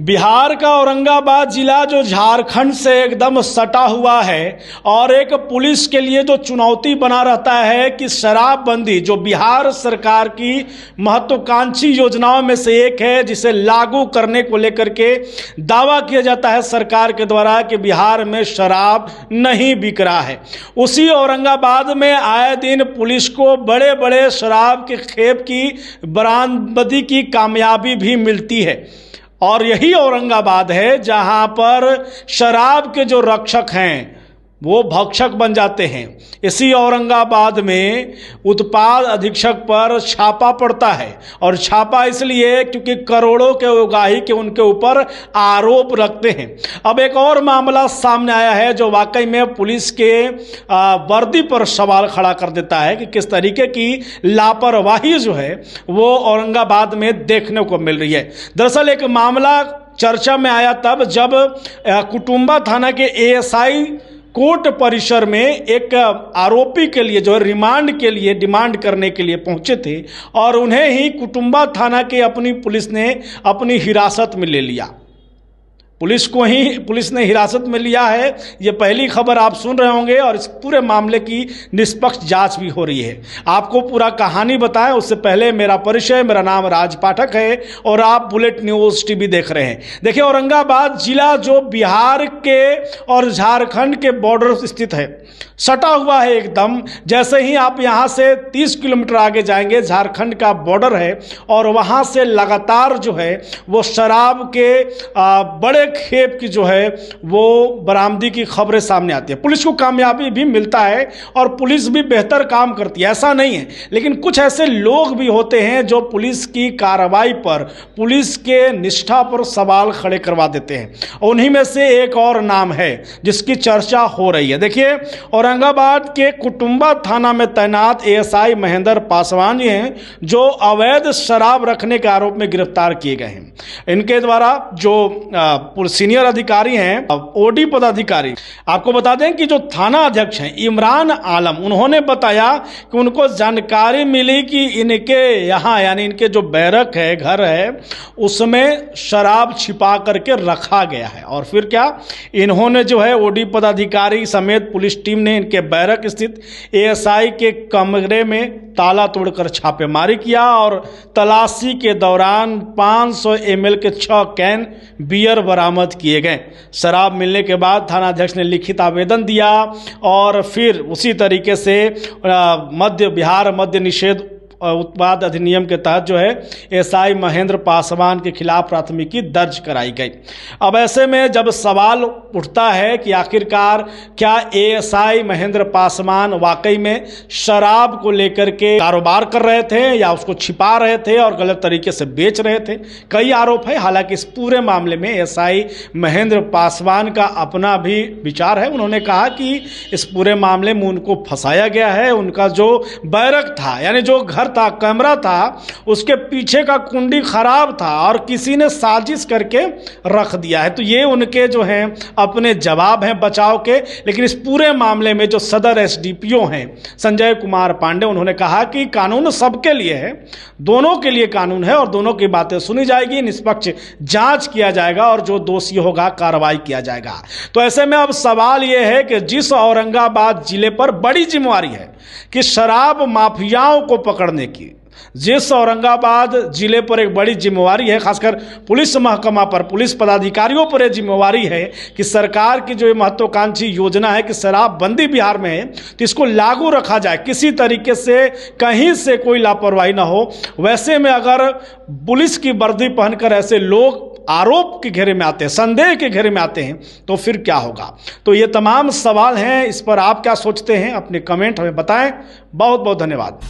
बिहार का औरंगाबाद जिला जो झारखंड से एकदम सटा हुआ है और एक पुलिस के लिए जो चुनौती बना रहता है कि शराबबंदी जो बिहार सरकार की महत्वाकांक्षी योजनाओं में से एक है, जिसे लागू करने को लेकर के दावा किया जाता है सरकार के द्वारा कि बिहार में शराब नहीं बिक रहा है। उसी औरंगाबाद में आए दिन पुलिस को बड़े बड़े शराब के खेप की बरामदगी की कामयाबी भी मिलती है और यही औरंगाबाद है जहां पर शराब के जो रक्षक हैं वो भक्षक बन जाते हैं। इसी औरंगाबाद में उत्पाद अधीक्षक पर छापा पड़ता है और छापा इसलिए क्योंकि करोड़ों के उगाही के उनके ऊपर आरोप रखते हैं। अब एक और मामला सामने आया है जो वाकई में पुलिस के वर्दी पर सवाल खड़ा कर देता है कि किस तरीके की लापरवाही जो है वो औरंगाबाद में देखने को मिल रही है। दरअसल एक मामला चर्चा में आया तब जब कुटुंबा थाना के एएसआई कोर्ट परिसर में एक आरोपी के लिए जो रिमांड के लिए डिमांड करने के लिए पहुंचे थे और उन्हें ही कुटुंबा थाना के अपनी पुलिस ने अपनी हिरासत में ले लिया। पुलिस ने हिरासत में लिया है, ये पहली खबर आप सुन रहे होंगे और इस पूरे मामले की निष्पक्ष जांच भी हो रही है। आपको पूरा कहानी बताएं उससे पहले मेरा परिचय, मेरा नाम राज पाठक है और आप बुलेट न्यूज़ टीवी देख रहे हैं। देखिए, औरंगाबाद जिला जो बिहार के और झारखंड के बॉर्डर स्थित है, सटा हुआ है एकदम। जैसे ही आप यहाँ से 30 किलोमीटर आगे जाएंगे झारखंड का बॉर्डर है और वहाँ से लगातार जो है वो शराब के बड़े खेप की जो है वो बरामदगी की खबरें सामने आती है। पुलिस को कामयाबी भी मिलता है और पुलिस भी बेहतर काम करती है, ऐसा नहीं है, लेकिन कुछ ऐसे लोग भी होते हैं जो पुलिस की कार्रवाई पर, पुलिस के निष्ठा पर सवाल खड़े करवा देते हैं। उन्हीं में से एक और नाम है जिसकी चर्चा हो रही है। देखिए, औरंगाबाद के कुटुंबा थाना में तैनात एएसआई महेंद्र पासवान जी हैं जो अवैध शराब रखने के आरोप में गिरफ्तार किए गए हैं। इनके द्वारा जो सीनियर अधिकारी हैं, ओडी पदाधिकारी, आपको बता दें कि जो थाना अध्यक्ष हैं इमरान आलम, उन्होंने बताया कि उनको जानकारी मिली कि इनके यहाँ यानी इनके जो बैरक है, घर है, उसमें शराब छिपा करके रखा गया है। और फिर क्या, इन्होंने जो है ओडी पदाधिकारी समेत पुलिस टीम ने इनके बैरक स्थित एएसआई के कमरे में ताला तोड़कर छापेमारी किया और तलाशी के दौरान 500 ml के 6 कैन बियर बरामद किए गए। शराब मिलने के बाद थानाध्यक्ष ने लिखित आवेदन दिया और फिर उसी तरीके से बिहार मद्य निषेध उत्पाद अधिनियम के तहत जो है एएसआई महेंद्र पासवान के खिलाफ प्राथमिकी दर्ज कराई गई। अब ऐसे में जब सवाल उठता है कि आखिरकार क्या एएसआई महेंद्र पासवान वाकई में शराब को लेकर के कारोबार कर रहे थे या उसको छिपा रहे थे और गलत तरीके से बेच रहे थे, कई आरोप है। हालांकि इस पूरे मामले में एएसआई महेंद्र पासवान का अपना भी विचार है। उन्होंने कहा कि इस पूरे मामले में उनको फंसाया गया है। उनका जो बैरक था यानी जो घर था, कमरा था, उसके पीछे का कुंडी खराब था और किसी ने साजिश करके रख दिया है। तो ये उनके जो हैं अपने जवाब हैं बचाव के। लेकिन इस पूरे मामले में जो सदर एसडीपीओ हैं संजय कुमार पांडे, उन्होंने कहा कि कानून सबके लिए है, दोनों के लिए कानून है और दोनों की बातें सुनी जाएगी, निष्पक्ष जांच किया जाएगा और जो दोषी होगा कार्रवाई किया जाएगा। तो ऐसे में अब सवाल यह है कि जिस औरंगाबाद जिले पर बड़ी जिम्मेवारी है कि शराब माफियाओं को पकड़ने की, जिस औरंगाबाद जिले पर एक बड़ी जिम्मेवारी है, खासकर पुलिस महकमा पर, पुलिस पदाधिकारियों पर यह जिम्मेवारी है कि सरकार की जो महत्वाकांक्षी योजना है कि शराबबंदी बिहार में है तो इसको लागू रखा जाए, किसी तरीके से कहीं से कोई लापरवाही ना हो। वैसे में अगर पुलिस की वर्दी पहनकर ऐसे लोग आरोप के घेरे में आते हैं, संदेह के घेरे में आते हैं, तो फिर क्या होगा। तो ये तमाम सवाल हैं, इस पर आप क्या सोचते हैं अपने कमेंट हमें बताएं। बहुत बहुत धन्यवाद।